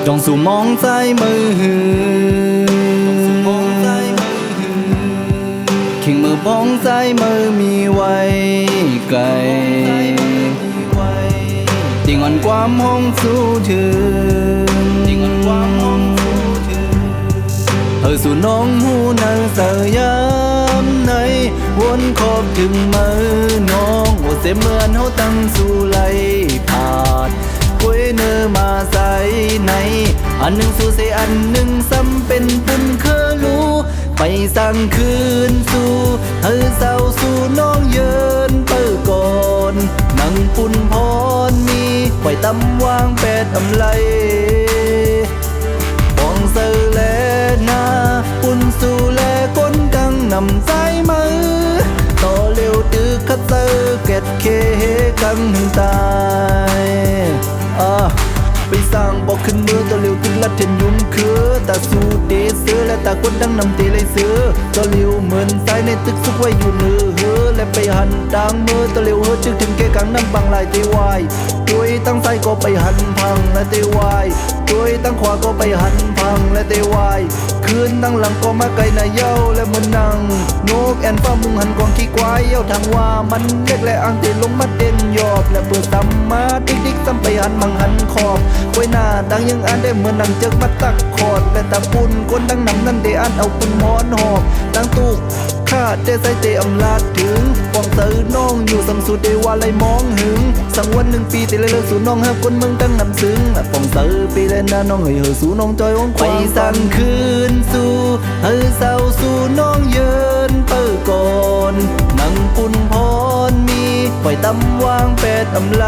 จงสู่มองใจมือขิงมือป้องใจมือมีไว้ไกลติงอ่อนความห้องสู้ถึงเธอสู่น้องหูนังเสยย้ำในวนขอบถึงมือน้องโอเสเหมือนเขาตั้งสู่ไหลผาดกุ้ยเนื้อมาใส่ในอันหนึ่งสู่เสอันหนึ่งซ้ำเป็นปุ่นเคอรู้ไปสั่งคืนสู่เธอเศร้าสู่น้องเยินเปิดก่อนนั่งปุ่นพรมีไว้ตำวางแปดอำไลปองเสือแลนาปุ่นสู่แลก้นกังนำใจมือต่อเร็วตึกคัดเซอร์เก็ดเคกังหึงตายไปสร้างบอกขึ้นมือตัวเร็วตึกลัดเทนยุ่มคือตาสูเตเสือและตาคนดังนำเตเลยเสือตัวเร็วเหมือนสายในตึกซุกไว้อยู่มือเฮือและไปหันดังมือตัวเร็วเฮือจึงถึงแก่กังน้ำบางลายเตวายด้วยตั้งซ้ายก็ไปหันพังและเตวายด้วยตั้งขวาก็ไปหันพังและเตวายคืนตั้งหลังก็มาไกลนาเย้าและมือนังนกแอนฟ้ามุงหันกองขี้ควายเย้าทางว่ามันเล็กและอังเตลงมาเต้นยอบและเปิดซ้ำมาดิกซ้ำไปหันมังหันขอบไว้หน้าดังยังอ่านได้เหมือนดังเจิกมาตักขอดและตะปุนคนดังนำนั่นได้อ่านเอาปุ่นหมอนหอบดังตุกข้าได้ใส่เตอำลาดถึงปองเตอน้องอยู่สังสุดเดว่าไรมองหึงสังวัน1 ปีแต่เลยเลิกสู่น้องหาคนเมืองตั้งนำซึ้งปองเตอปีและน้าน้องเฮยสู่น้องจอยองไปสั่งคืนสู่เฮยเศร้าสู่น้องเยินเปิดก่อนนั่งปุ่นพรมีไว้ตำวางแปดอำไล